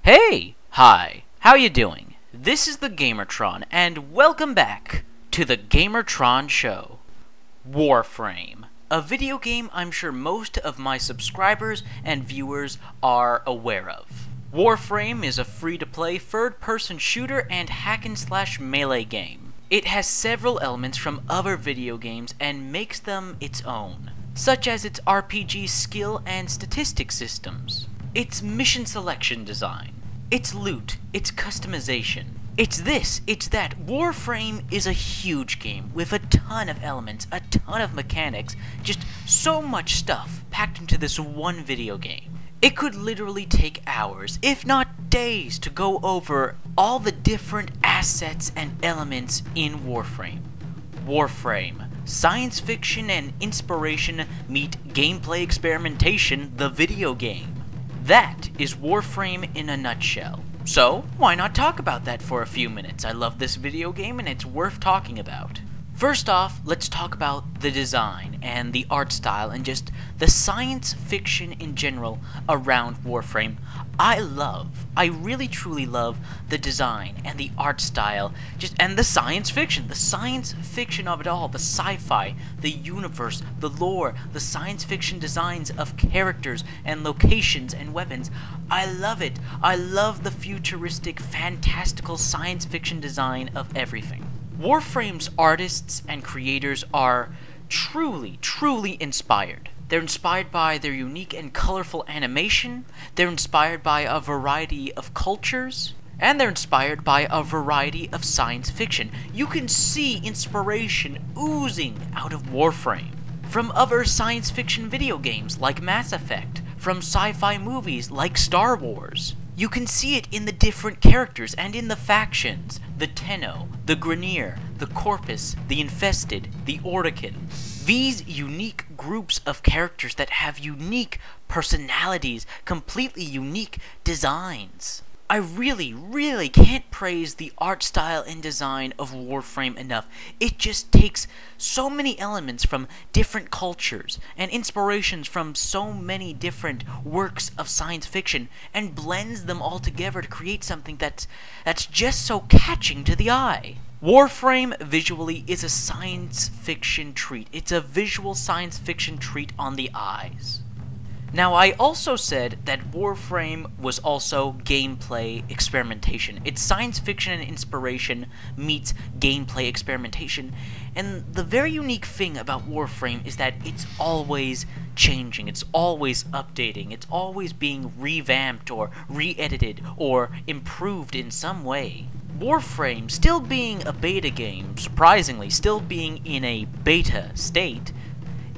Hey! Hi! How you doing? This is the Gamertron, and welcome back to the Gamertron Show. Warframe, a video game I'm sure most of my subscribers and viewers are aware of. Warframe is a free-to-play third-person shooter and hack-and-slash melee game. It has several elements from other video games and makes them its own, such as its RPG skill and statistics systems, its mission selection design, its loot, its customization. It's that. Warframe is a huge game with a ton of elements, a ton of mechanics, just so much stuff packed into this one video game. It could literally take hours, if not days, to go over all the different assets and elements in Warframe. Warframe, science fiction and inspiration meet gameplay experimentation, the video game. That is Warframe in a nutshell. So, why not talk about that for a few minutes? I love this video game and it's worth talking about. First off, let's talk about the design and the art style and just the science fiction in general around Warframe. I really truly love the design and the art style, and the science fiction of it all, the sci-fi, the universe, the lore, the science fiction designs of characters and locations and weapons. I love it. I love the futuristic, fantastical science fiction design of everything. Warframe's artists and creators are truly inspired. They're inspired by their unique and colorful animation, they're inspired by a variety of cultures, and they're inspired by a variety of science fiction. You can see inspiration oozing out of Warframe from other science fiction video games like Mass Effect, from sci-fi movies like Star Wars. You can see it in the different characters and in the factions, the Tenno, the Grineer, the Corpus, the Infested, the Ordekin. These unique groups of characters that have unique personalities, completely unique designs. I really can't praise the art style and design of Warframe enough. It just takes so many elements from different cultures and inspirations from so many different works of science fiction and blends them all together to create something that's just so catching to the eye. Warframe visually is a science fiction treat. It's a visual science fiction treat on the eyes. Now, I also said that Warframe was also gameplay experimentation. It's science fiction and inspiration meets gameplay experimentation, and the very unique thing about Warframe is that it's always changing, it's always updating, it's always being revamped or re-edited or improved in some way. Warframe, still being a beta game, surprisingly, still being in a beta state,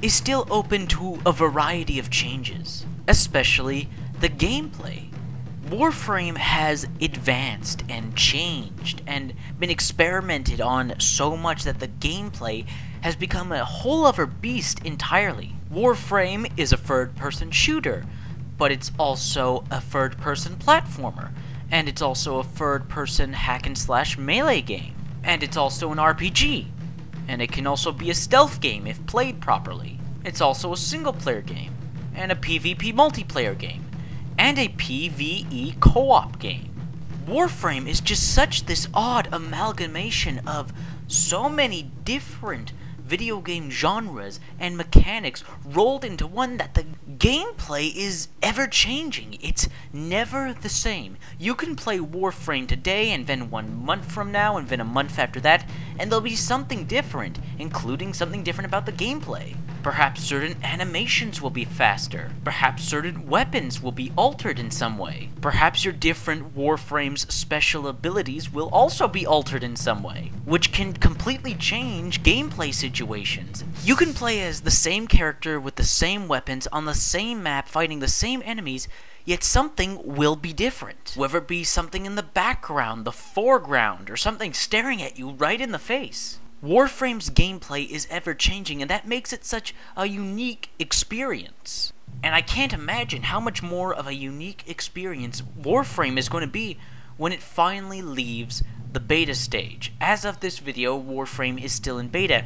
is still open to a variety of changes, especially the gameplay. Warframe has advanced and changed and been experimented on so much that the gameplay has become a whole other beast entirely. Warframe is a third-person shooter, but it's also a third-person platformer, and it's also a third-person hack-and-slash melee game, and it's also an RPG. And it can also be a stealth game if played properly. It's also a single-player game, and a PvP multiplayer game, and a PvE co-op game. Warframe is just such this odd amalgamation of so many different video game genres and mechanics rolled into one that the gameplay is ever-changing. It's never the same. You can play Warframe today, and then 1 month from now, and then a month after that, and there'll be something different, including something different about the gameplay. Perhaps certain animations will be faster. Perhaps certain weapons will be altered in some way. Perhaps your different Warframe's special abilities will also be altered in some way, which can completely change gameplay situations. You can play as the same character with the same weapons on the same map fighting the same enemies, yet something will be different. Whether it be something in the background, the foreground, or something staring at you right in the face. Warframe's gameplay is ever-changing, and that makes it such a unique experience. And I can't imagine how much more of a unique experience Warframe is going to be when it finally leaves the beta stage. As of this video, Warframe is still in beta,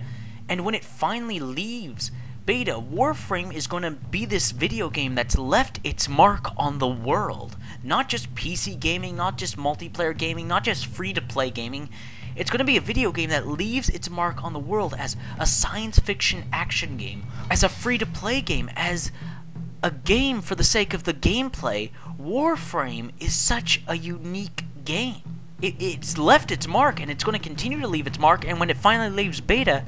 and when it finally leaves beta, Warframe is going to be this video game that's left its mark on the world. Not just PC gaming, not just multiplayer gaming, not just free-to-play gaming. It's going to be a video game that leaves its mark on the world as a science fiction action game, as a free-to-play game, as a game for the sake of the gameplay. Warframe is such a unique game. It's left its mark, and it's going to continue to leave its mark, and when it finally leaves beta,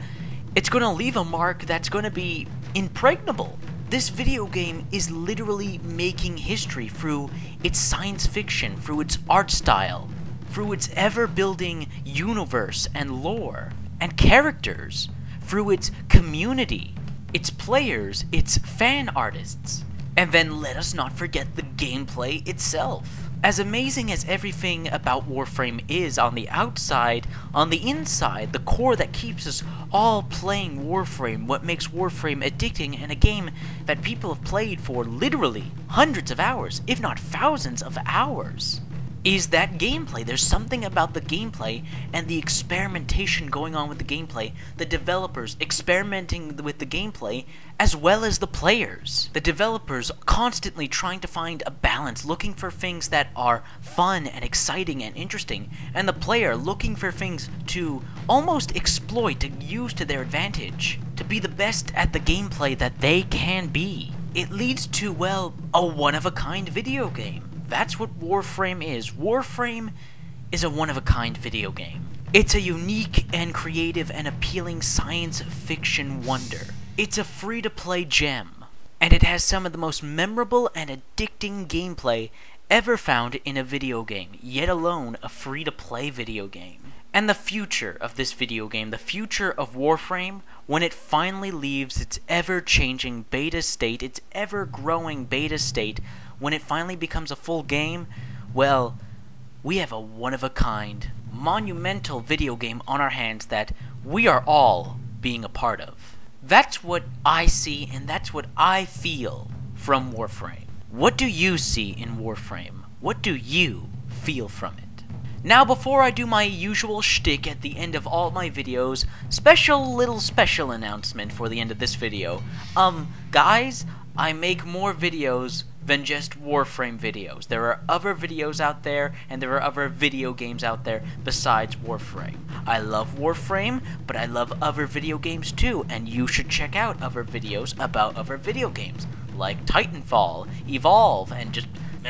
it's going to leave a mark that's going to be impregnable. This video game is literally making history through its science fiction, through its art style, through its ever-building universe and lore and characters, through its community, its players, its fan artists. And then let us not forget the gameplay itself. As amazing as everything about Warframe is on the outside, on the inside, the core that keeps us all playing Warframe, what makes Warframe addicting and a game that people have played for literally hundreds of hours, if not thousands of hours, is that gameplay. There's something about the gameplay and the experimentation going on with the gameplay, the developers experimenting with the gameplay, as well as the players. The developers constantly trying to find a balance, looking for things that are fun and exciting and interesting, and the player looking for things to almost exploit, to use to their advantage, to be the best at the gameplay that they can be. It leads to, well, a one-of-a-kind video game. That's what Warframe is. Warframe is a one-of-a-kind video game. It's a unique and creative and appealing science fiction wonder. It's a free-to-play gem, and it has some of the most memorable and addicting gameplay ever found in a video game, yet alone a free-to-play video game. And the future of this video game, the future of Warframe, when it finally leaves its ever-changing beta state, its ever-growing beta state, when it finally becomes a full game, well, we have a one-of-a-kind, monumental video game on our hands that we are all being a part of. That's what I see, and that's what I feel from Warframe. What do you see in Warframe? What do you feel from it? Now, before I do my usual shtick at the end of all my videos, special announcement for the end of this video. Guys, I make more videos than just Warframe videos. There are other videos out there, and there are other video games out there besides Warframe. I love Warframe, but I love other video games too, and you should check out other videos about other video games, like Titanfall, Evolve, and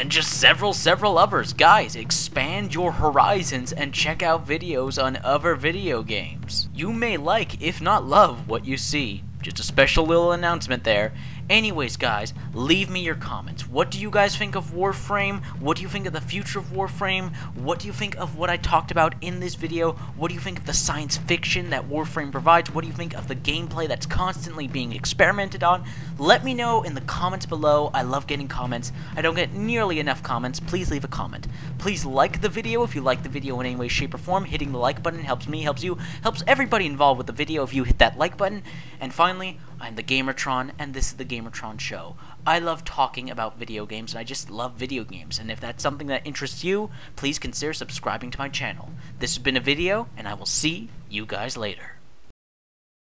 just several others. Guys, expand your horizons and check out videos on other video games. You may like, if not love, what you see. Just a special little announcement there. Anyways, guys, leave me your comments. What do you guys think of Warframe? What do you think of the future of Warframe? What do you think of what I talked about in this video? What do you think of the science fiction that Warframe provides? What do you think of the gameplay that's constantly being experimented on? Let me know in the comments below. I love getting comments. I don't get nearly enough comments. Please leave a comment. Please like the video if you like the video in any way, shape, or form. Hitting the like button helps me, helps you, helps everybody involved with the video if you hit that like button. And finally, I'm the Gamertron, and this is the Gamertron Show. I love talking about video games, and I just love video games, and if that's something that interests you, please consider subscribing to my channel. This has been a video, and I will see you guys later.